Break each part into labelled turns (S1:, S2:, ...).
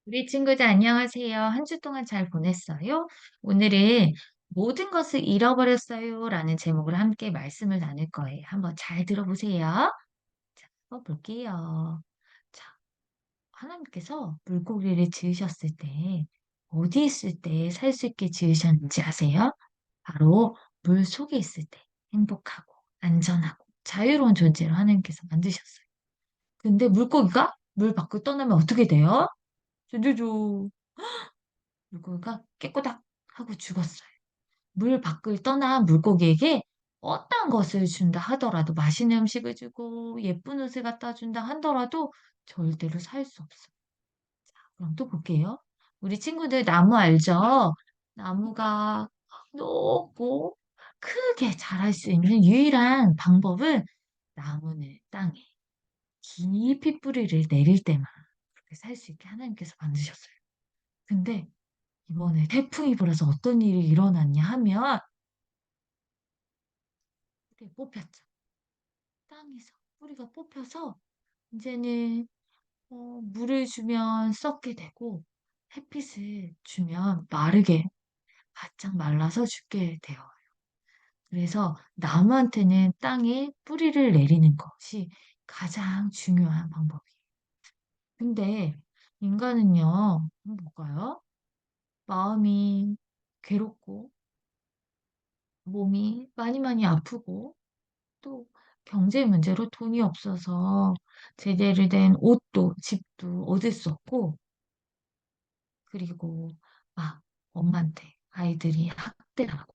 S1: 우리 친구들 안녕하세요. 한 주 동안 잘 보냈어요? 오늘은 모든 것을 잃어버렸어요 라는 제목으로 함께 말씀을 나눌 거예요. 한번 잘 들어보세요. 자, 한번 볼게요. 자, 하나님께서 물고기를 지으셨을 때 어디 있을 때 살 수 있게 지으셨는지 아세요? 바로 물 속에 있을 때 행복하고 안전하고 자유로운 존재로 하나님께서 만드셨어요. 근데 물고기가 물 밖으로 떠나면 어떻게 돼요? 조조조. 물고기가 깨꼬닥 하고 죽었어요. 물 밖을 떠난 물고기에게 어떤 것을 준다 하더라도 맛있는 음식을 주고 예쁜 옷을 갖다 준다 하더라도 절대로 살 수 없어요. 그럼 또 볼게요. 우리 친구들 나무 알죠? 나무가 높고 크게 자랄 수 있는 유일한 방법은 나무는 땅에 깊이 뿌리를 내릴 때만 그렇게 살 수 있게 하나님께서 만드셨어요. 근데 이번에 태풍이 불어서 어떤 일이 일어났냐 하면 이게 뽑혔죠. 땅에서 뿌리가 뽑혀서 인제는 물을 주면 썩게 되고 햇빛을 주면 마르게 바짝 말라서 죽게 돼요. 그래서 나무한테는 땅에 뿌리를 내리는 것이 가장 중요한 방법이에요. 근데 인간은요, 뭘까요? 마음이 괴롭고 몸이 많이 아프고 또 경제 문제로 돈이 없어서 제대로 된 옷도 집도 얻을 수 없고 그리고 막 엄마한테 아이들이 학대당하고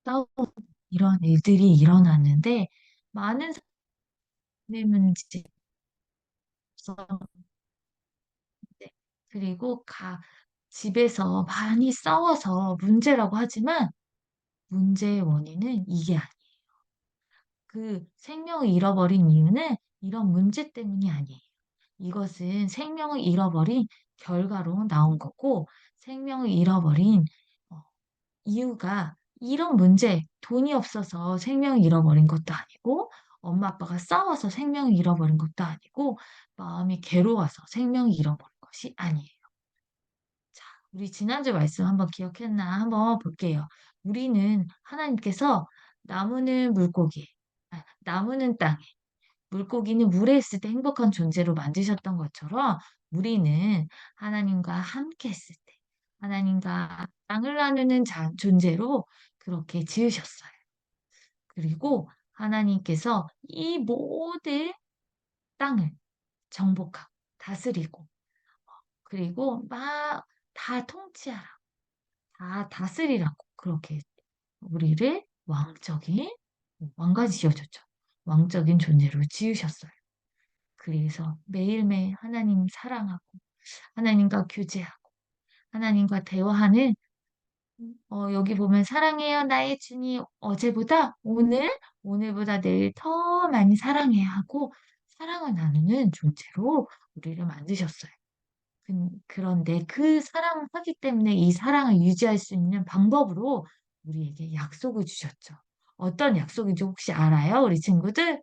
S1: 싸우고 이런 일들이 일어났는데 많은 사람의 문제 그리고 집에서 많이 싸워서 문제라고 하지만 문제의 원인은 이게 아니에요. 그 생명을 잃어버린 이유는 이런 문제 때문이 아니에요. 이것은 생명을 잃어버린 결과로 나온 거고 생명을 잃어버린 어 이유가 이런 문제, 돈이 없어서 생명을 잃어버린 것도 아니고 엄마 아빠가 싸워서 생명을 잃어버린 것도 아니고 마음이 괴로워서 생명을 잃어버린 것이 아니에요. 자, 우리 지난주 말씀 한번 기억했나 한번 볼게요. 우리는 하나님께서 나무는 물고기, 나무는 땅에 물고기는 물에 있을 때 행복한 존재로 만드셨던 것처럼 우리는 하나님과 함께 했을 때 하나님과 땅을 나누는 존재로 그렇게 지으셨어요. 그리고 하나님께서 이 모든 땅을 정복하고 다스리고 그리고 막 다 통치하라, 다 다스리라고 그렇게 우리를 왕까지 지어줬죠. 왕적인 존재로 지으셨어요. 그래서 매일매일 하나님 사랑하고 하나님과 교제하고 하나님과 대화하는 여기 보면 사랑해요 나의 주님 어제보다 오늘보다 내일 더 많이 사랑해야 하고 사랑을 나누는 존재로 우리를 만드셨어요. 그런데 그 사랑하기 때문에 이 사랑을 유지할 수 있는 방법으로 우리에게 약속을 주셨죠. 어떤 약속인지 혹시 알아요, 우리 친구들?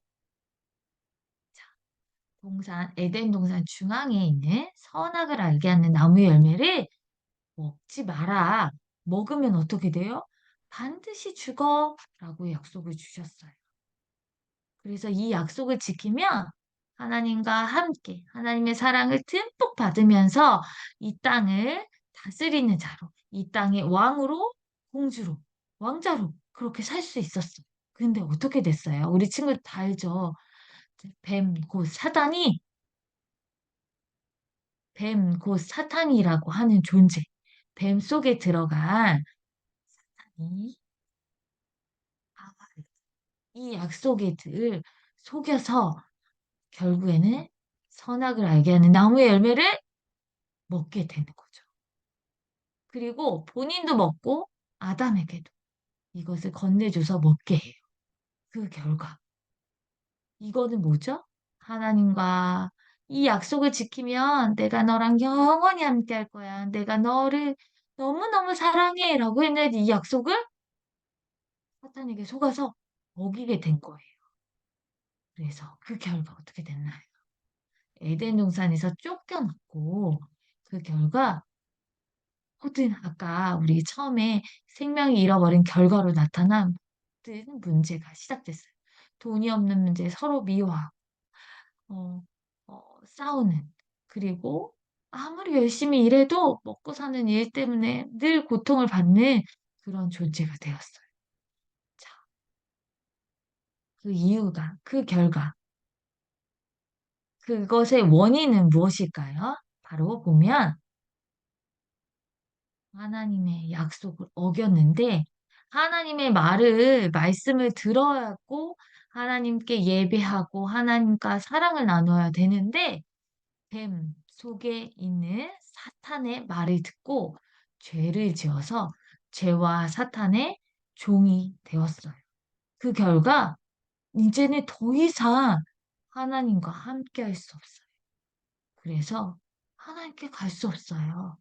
S1: 에덴 동산 중앙에 있는 선악을 알게 하는 나무 열매를 먹지 마라. 먹으면 어떻게 돼요? 반드시 죽어라고 약속을 주셨어요. 그래서 이 약속을 지키면 하나님과 함께 하나님의 사랑을 듬뿍 받으면서 이 땅을 다스리는 자로, 이 땅의 왕으로, 공주로, 왕자로 그렇게 살 수 있었어요. 근데 어떻게 됐어요? 우리 친구들 다 알죠? 곧 사단이 뱀, 곧 사탄이라고 하는 존재. 뱀 속에 들어간 이, 이 약속의 들 속여서 결국에는 선악을 알게 하는 나무의 열매를 먹게 되는 거죠. 그리고 본인도 먹고 아담에게도 이것을 건네줘서 먹게 해요. 그 결과. 이거는 뭐죠? 하나님과 이 약속을 지키면 내가 너랑 영원히 함께 할 거야. 내가 너를 너무너무 사랑해. 라고 했는데 이 약속을 사탄에게 속아서 어기게 된 거예요. 그래서 그 결과 어떻게 됐나요? 에덴 동산에서 쫓겨났고 그 결과 모든 아까 우리 처음에 생명이 잃어버린 결과로 나타난 모든 문제가 시작됐어요. 돈이 없는 문제, 서로 미워하고 어 싸우는 그리고 아무리 열심히 일해도 먹고 사는 일 때문에 늘 고통을 받는 그런 존재가 되었어요. 자, 그 이유가 그 결과 그것의 원인은 무엇일까요? 바로 보면 하나님의 약속을 어겼는데 하나님의 말씀을 들어야 하고 하나님께 예배하고 하나님과 사랑을 나눠야 되는데 뱀 속에 있는 사탄의 말을 듣고 죄를 지어서 죄와 사탄의 종이 되었어요. 그 결과 이제는 더 이상 하나님과 함께 할 수 없어요. 그래서 하나님께 갈 수 없어요.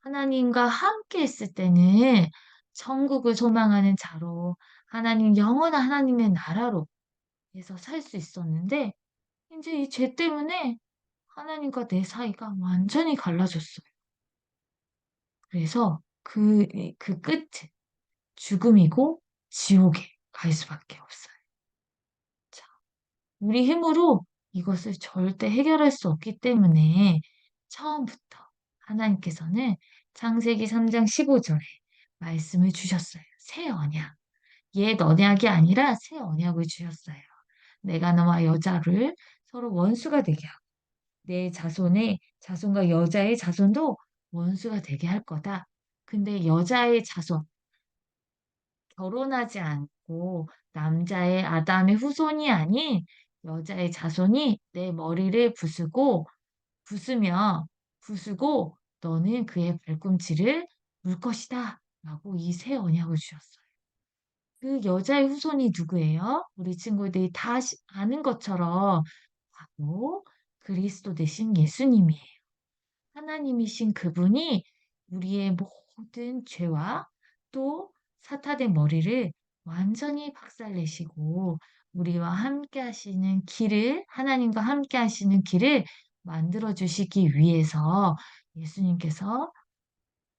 S1: 하나님과 함께 했을 때는 천국을 소망하는 자로 하나님 영원한 하나님의 나라로 해서 살 수 있었는데 이제 이 죄 때문에 하나님과 내 사이가 완전히 갈라졌어요. 그래서 그 끝은 죽음이고 지옥에 갈 수밖에 없어요. 자, 우리 힘으로 이것을 절대 해결할 수 없기 때문에 처음부터 하나님께서는 창세기 3장 15 절에 말씀을 주셨어요. 새 언약. 옛 언약이 아니라 새 언약을 주셨어요. 내가 너와 여자를 서로 원수가 되게 하고 내 자손의 자손과 여자의 자손도 원수가 되게 할 거다. 근데 여자의 자손, 결혼하지 않고 남자의 아담의 후손이 아닌 여자의 자손이 내 머리를 부수며 부수고 너는 그의 발꿈치를 물 것이다. 라고 이 새 언약을 주셨어요. 그 여자의 후손이 누구예요? 우리 친구들이 다 아는 것처럼 바로 그리스도 되신 예수님이에요. 하나님이신 그분이 우리의 모든 죄와 또 사탄의 머리를 완전히 박살내시고 우리와 함께 하시는 길을, 하나님과 함께 하시는 길을 만들어 주시기 위해서 예수님께서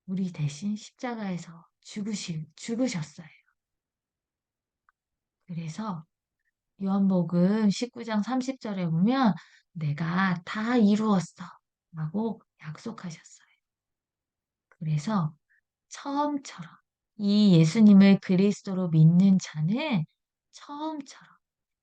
S1: 우리 대신 십자가에서 죽으셨어요. 그래서 요한복음 19장 30절에 보면 내가 다 이루었어 라고 약속하셨어요. 그래서 처음처럼 이 예수님을 그리스도로 믿는 자는 처음처럼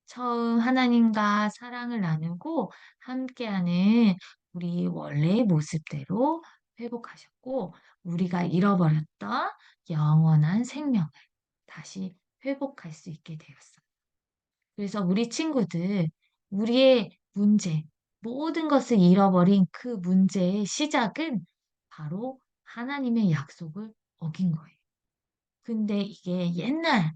S1: 처음 하나님과 사랑을 나누고 함께하는 우리 원래의 모습대로 회복하셨고 우리가 잃어버렸던 영원한 생명을 다시 회복할 수 있게 되었어요. 그래서 우리 친구들, 우리의 문제, 모든 것을 잃어버린 그 문제의 시작은 바로 하나님의 약속을 어긴 거예요. 근데 이게 옛날,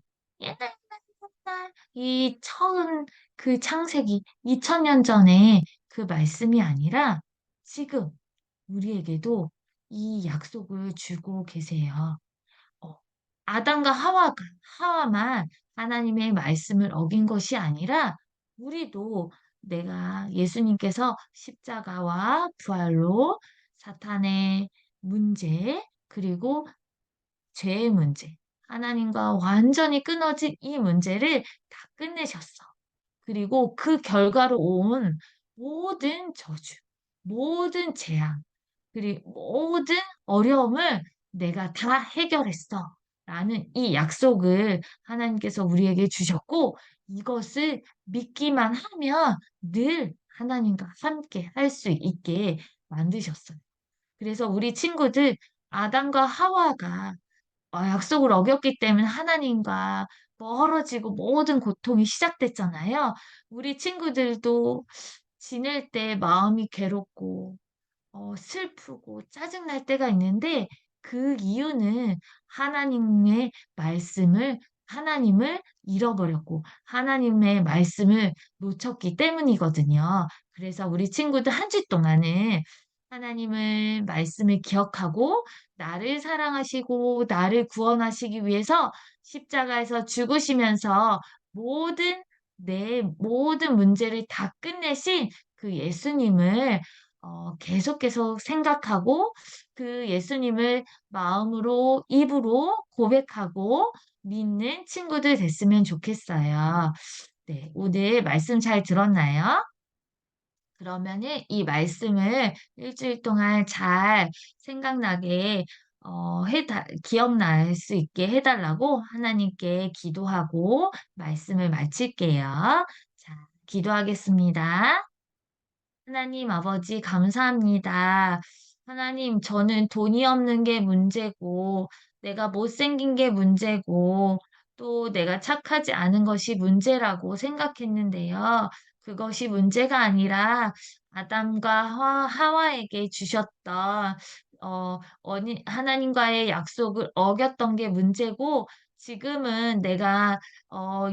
S1: 이 처음 그 창세기 2000년 전에 그 말씀이 아니라 지금 우리에게도 이 약속을 주고 계세요. 어, 아담과 하와만 하나님의 말씀을 어긴 것이 아니라 우리도 내가 예수님께서 십자가와 부활로 사탄의 문제 그리고 죄의 문제 하나님과 완전히 끊어진 이 문제를 다 끝내셨어. 그리고 그 결과로 온 모든 저주, 모든 재앙, 그리고 모든 어려움을 내가 다 해결했어. 라는 이 약속을 하나님께서 우리에게 주셨고, 이것을 믿기만 하면 늘 하나님과 함께 할 수 있게 만드셨어요. 그래서 우리 친구들, 아담과 하와가 약속을 어겼기 때문에 하나님과 멀어지고 모든 고통이 시작됐잖아요. 우리 친구들도 지낼 때 마음이 괴롭고 슬프고 짜증날 때가 있는데 그 이유는 하나님의 말씀을 하나님을 잃어버렸고 하나님의 말씀을 놓쳤기 때문이거든요. 그래서 우리 친구들 한 주 동안은 하나님을 말씀을 기억하고 나를 사랑하시고 나를 구원하시기 위해서 십자가에서 죽으시면서 모든 내 모든 문제를 다 끝내신 그 예수님을 계속 계속 생각하고 그 예수님을 마음으로 입으로 고백하고 믿는 친구들 됐으면 좋겠어요. 네. 오늘 말씀 잘 들었나요? 그러면은 이 말씀을 일 주일 동안 잘 생각나게 기억날 수 있게 해 달라고 하나님께 기도하고 말씀을 마칠게요. 자, 기도하겠습니다. 하나님 아버지 감사합니다. 하나님, 저는 돈이 없는 게 문제고, 내가 못생긴 게 문제고, 또 내가 착하지 않은 것이 문제라고 생각했는데요. 그것이 문제가 아니라 아담과 하와에게 주셨던 하나님과의 약속을 어겼던 게 문제고, 지금은 내가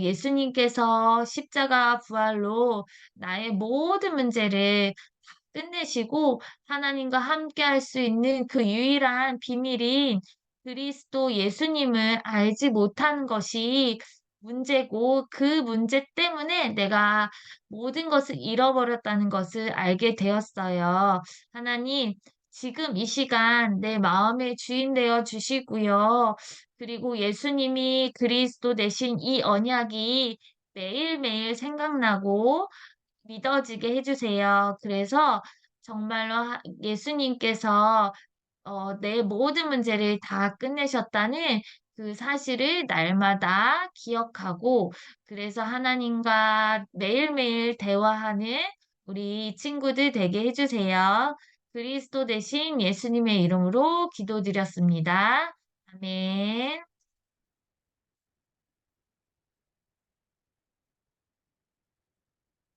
S1: 예수님께서 십자가 부활로 나의 모든 문제를 다 끝내시고 하나님과 함께 할 수 있는 그 유일한 비밀인 그리스도 예수님을 알지 못하는 것이 문제고 그 문제 때문에 내가 모든 것을 잃어버렸다는 것을 알게 되었어요. 하나님, 지금 이 시간 내 마음의 주인 되어 주시고요. 그리고 예수님이 그리스도 되신 이 언약이 매일매일 생각나고 믿어지게 해 주세요. 그래서 정말로 예수님께서 내 모든 문제를 다 끝내셨다는 그 사실을 날마다 기억하고 그래서 하나님과 매일매일 대화하는 우리 친구들 되게 해 주세요. 그리스도 대신 예수님의 이름으로 기도드렸습니다. 아멘.